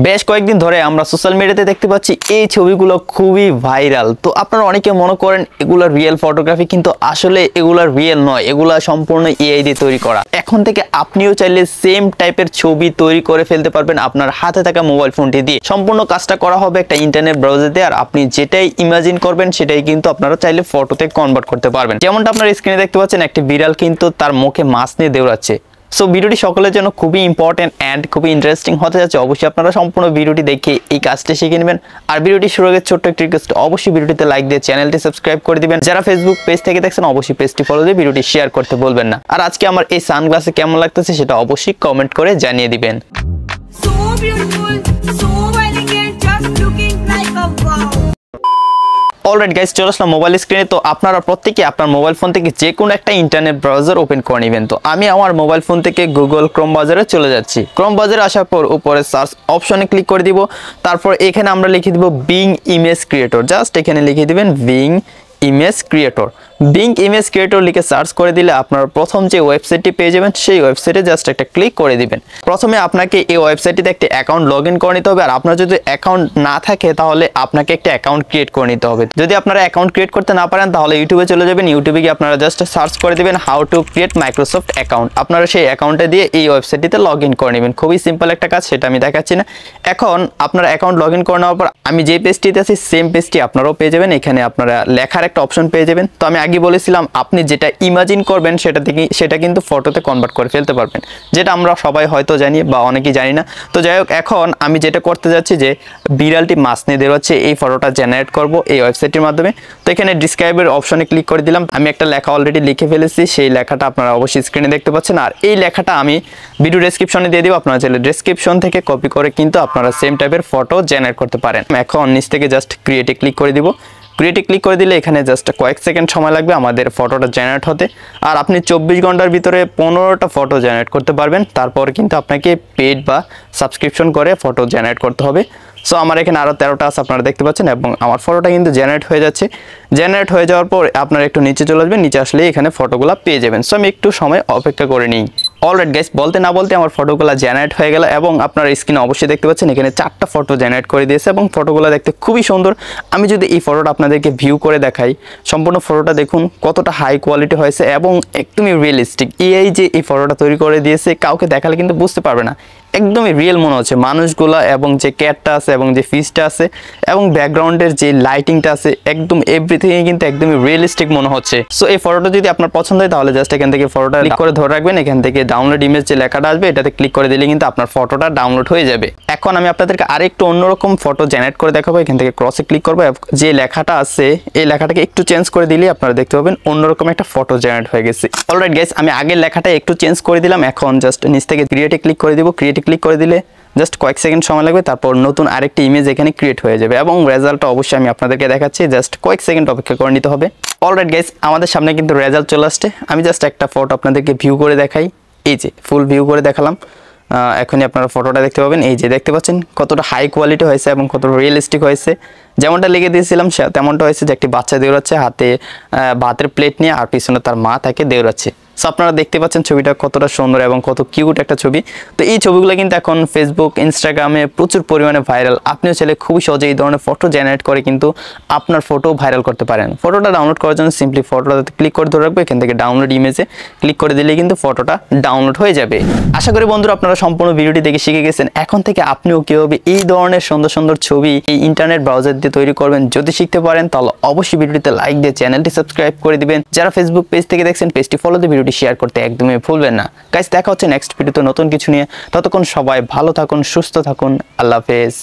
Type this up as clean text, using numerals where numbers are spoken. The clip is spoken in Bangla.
বেশ কয়েকদিন ধরে আমরা সোশ্যাল মিডিয়াতে দেখতে পাচ্ছি এই ছবিগুলো খুবই ভাইরাল। তো আপনারা অনেকে মনে করেন এগুলো রিয়েল ফটোগ্রাফি, কিন্তু আসলে এগুলো রিয়েল নয়, এগুলো সম্পূর্ণ এআই দিয়ে তৈরি করা। এখন থেকে আপনিও চাইলে সেম টাইপের ছবি তৈরি করে ফেলতে পারবেন আপনার হাতে থাকা মোবাইল ফোনটি দিয়ে। সম্পূর্ণ কাজটা করা হবে একটা ইন্টারনেট ব্রাউজার দিয়ে, আর আপনি যেটাই ইমাজিন করবেন সেটাই কিন্তু আপনারা চাইলে ফটোতে কনভার্ট করতে পারবেন। যেমনটা আপনারা স্ক্রিনে দেখতে পাচ্ছেন, একটি বিড়াল কিন্তু তার মুখে মাছ নিয়ে দৌড়াচ্ছে। সো ভিডিওটি সকলের জন্য খুবই ইম্পর্টেন্ট অ্যান্ড খুবই ইন্টারেস্টিং হতে যাচ্ছে। অবশ্যই আপনারা সম্পূর্ণ ভিডিওটি দেখে এই কাজটি শিখে নেবেন। আর ভিডিওটি শুরু আগে ছোট্ট একটি রিকোয়েস্ট, অবশ্যই ভিডিওটিতে লাইক দিয়ে চ্যানেলটি সাবস্ক্রাইব করে দিবেন। যারা ফেসবুক পেজ থেকে দেখছেন অবশ্যই পেজটি ফলো দিয়ে ভিডিওটি শেয়ার করতে বলবেন না। আর আজকে আমার এই সানগ্লাসে কেমন লাগতেছে সেটা অবশ্যই কমেন্ট করে জানিয়ে দিবেন। So beautiful, so elegant, just looking like a wow. Alright guys, চলে আসলাম মোবাইল স্ক্রিনে। তো আপনারা প্রত্যেকে আপনার মোবাইল ফোন থেকে যে কোনো একটা ইন্টারনেট ব্রাউজার ওপেন করে নেবেন। তো আমি আমার মোবাইল ফোন থেকে গুগল ক্রোম ব্রাউজারে চলে যাচ্ছি। ক্রোম ব্রাউজারে আসার পর উপরে সার্চ অপশনে ক্লিক করে দিব। তারপর এখানে আমরা লিখে দিব বিং ইমেজ ক্রিয়েটর। জাস্ট এখানে লিখে দিবেন being image creator. Being image creator লিখে সার্চ করে দিলে আপনারা প্রথম যে ওয়েবসাইটটি পেয়ে যাবেন, সেই ওয়েবসাইটে জাস্ট একটা ক্লিক করে দিবেন। প্রথমে আপনাকে এই ওয়েবসাইটটিতে একটা অ্যাকাউন্ট লগ ইন করে নিতে হবে। আর আপনার যদি অ্যাকাউন্ট না থাকে তাহলে আপনাকে একটা অ্যাকাউন্ট ক্রিয়েট করে নিতে হবে। যদি আপনারা অ্যাকাউন্ট ক্রিয়েট করতে না পারেন তাহলে ইউটিউবে চলে যাবেন। ইউটিউবে গিয়ে আপনারা জাস্ট সার্চ করে দিবেন how to create Microsoft account. আপনারা সেই অ্যাকাউন্টে দিয়ে এই ওয়েবসাইটটিতে লগ ইন করে নেবেন। খুবই সিম্পল একটা কাজ, সেটা আমি দেখাচ্ছি না। এখন আপনারা অ্যাকাউন্ট লগ ইন করে নেওয়ার পর আমি যে পেজটিতে আছি সেম পেজটি আপনারাও পেয়ে যাবেন। এখানে আপনারা লেখার একটা অপশন পেয়ে যাবেন। তো আমি আগে বলেছিলাম আপনি যেটা ইমাজিন করবেন সেটা কিন্তু ফটোতে কনভার্ট করে ফেলতে পারবেন, যেটা আমরা সবাই হয়তো জানি বা অনেকেই জানি না। তো যাই হোক, এখন আমি যেটা করতে যাচ্ছি যে বিড়ালটি মাছ নিয়ে বেরোচ্ছে, এই ফটোটা জেনারেট করব এই ওয়েবসাইটের মাধ্যমে। তো এখানে ডিসক্রাইবের অপশনে ক্লিক করে দিলাম। আমি একটা লেখা অলরেডি লিখে ফেলেছি, সেই লেখাটা আপনারা অবশ্যই স্ক্রিনে দেখতে পাচ্ছেন। আর এই লেখাটা আমি ভিডিও ডেসক্রিপশনে দিয়ে দিব। আপনারা চাইলে ডেসক্রিপশন থেকে কপি করে কিন্তু আপনারা সেম টাইপের ফটো জেনারেট করতে পারেন। এখন নিচ থেকে জাস্ট ক্রিয়েটে ক্লিক করে দিব। ক্রিয়েটে ক্লিক করে দিলে এখানে জাস্ট কয়েক সেকেন্ড সময় লাগবে আমাদের ফটোটা জেনারেট হতে। আর আপনি 24 ঘন্টার ভিতরে 15টা ফটো জেনারেট করতে পারবেন। তারপর কিন্তু আপনাকে পেড বা সাবস্ক্রিপশন করে ফটো জেনারেট করতে হবে। সো আমার এখানে আরও 13টা আছে আপনারা দেখতে পাচ্ছেন, এবং আমার ফটোটা কিন্তু জেনারেট হয়ে যাচ্ছে। জেনারেট হয়ে যাওয়ার পর আপনারা একটু নিচে চলে আসবেন, নিচে আসলে এখানে ফটোগুলো পেয়ে যাবেন। সো আমি একটু সময় অপেক্ষা করে নিই। অলরাইট গাইস, বলতে না বলতে আমার ফটোগুলো জেনারেট হয়ে গেল, এবং আপনারা স্ক্রিনে অবশ্যই দেখতে পাচ্ছেন এখানে 4টা ফটো জেনারেট করে দিয়েছে, এবং ফটোগুলো দেখতে খুবই সুন্দর। আমি যদি এই ফটোটা আপনাদেরকে ভিউ করে দেখাই, সম্পূর্ণ ফটোটা দেখুন কতটা হাই কোয়ালিটি হয়েছে এবং একদমই রিয়েলিস্টিক। এই যে এই ফটোটা তৈরি করে দিয়েছে, কাউকে দেখালে কিন্তু বুঝতে পারবে না, একদমই রিয়েল মনে হচ্ছে মানুষগুলা, এবং যে ক্যাটটা আছে এবং যে ফিশটা আছে এবং ব্যাকগ্রাউন্ডের যে লাইটিংটা আছে, একদম এভরিথিং কিন্তু একদমই রিয়েলিস্টিক মনে হচ্ছে। সো এই ফটোটা যদি আপনার পছন্দ হয় তাহলে জাস্ট এখান থেকে ফটোটা ক্লিক করে ধরে রাখবেন। এখান থেকে ডাউনলোড ইমেজ যে লেখাটা আসবে এটাতে ক্লিক করে দিলে কিন্তু আপনার ফটোটা ডাউনলোড হয়ে যাবে। এখন আমি আপনাদেরকে আরেকটু অন্যরকম ফটো জেনারেট করে দেখাবো। এখান থেকে ক্রসে ক্লিক করবো, যে লেখাটা আছে এই লেখাটাকে একটু চেঞ্জ করে দিলে আপনারা দেখতে পাবেন অন্যরকম একটা ফটো জেনারেট হয়ে গেছে। অলরাইট গাইস, আমি আগের লেখাটা একটু চেঞ্জ করে দিলাম। এখন জাস্ট নিচ থেকে ক্রিয়েটে ক্লিক করে দিব। ক্রিয়েটে ক্লিক করে দিলে জাস্ট কয়েক সেকেন্ড সময় লাগবে, তারপর নতুন আরেকটি ইমেজ এখানে ক্রিয়েট হয়ে যাবে, এবং রেজাল্টটা অবশ্যই আমি আপনাদেরকে দেখাচ্ছি। জাস্ট কয়েক সেকেন্ড অপেক্ষা করে নিতে হবে। অলরাইট গাইস, আমাদের সামনে কিন্তু রেজাল্ট চলে আসছে। আমি জাস্ট একটা ফটো আপনাদেরকে ভিউ করে দেখাই। এই যে ফুল ভিউ করে দেখালাম, এখনই আপনারা ফটোটা দেখতে পাবেন। এই যে দেখতে পাচ্ছেন কতটা হাই কোয়ালিটি হয়েছে এবং কতটা রিয়েলিস্টিক হয়েছে। যেমনটা লিখে দিয়েছিলাম তেমনটা হয়েছে, যে একটি বাচ্চা দৌড়াচ্ছে হাতে ভাতের প্লেট নিয়ে, আর পিছনে তার মা তাকে দৌড়াচ্ছে। সো আপনারা দেখতে পাচ্ছেন ছবিটা কতটা সুন্দর এবং কত কিউট একটা ছবি। তো এই ছবিগুলো কিন্তু এখন ফেসবুক, ইনস্টাগ্রামে প্রচুর পরিমাণে ভাইরাল। আপনিও চাইলে খুবই সহজে এই ধরনের ফটো জেনারেট করে কিন্তু আপনার ফটো ভাইরাল করতে পারেন। ফটোটা ডাউনলোড করার জন্য সিম্পলি ফটোটাতে ক্লিক করে ধরে রাখবো। এখান থেকে ডাউনলোড ইমেজে ক্লিক করে দিলে কিন্তু ফটোটা ডাউনলোড হয়ে যাবে। আশা করি বন্ধুরা আপনারা সম্পূর্ণ ভিডিওটি দেখে শিখে গেছেন। এখন থেকে আপনিও কীভাবে এই ধরনের সুন্দর সুন্দর ছবি এই ইন্টারনেট ব্রাউজার দিয়ে তৈরি করবেন। যদি শিখতে পারেন তাহলে অবশ্যই ভিডিওটিতে লাইক দিয়ে চ্যানেলটি সাবস্ক্রাইব করে দিবেন। যারা ফেসবুক পেজ থেকে দেখছেন পেজটি ফলো দিয়ে ভিডিওটি শেয়ার করতে একদমই ভুলবেন না। গাইস, দেখা হচ্ছে নেক্সট ভিডিওতে নতুন কিছু নিয়ে। ততক্ষণ সবাই ভালো থাকুন, সুস্থ থাকুন। আল্লাহ হাফেজ।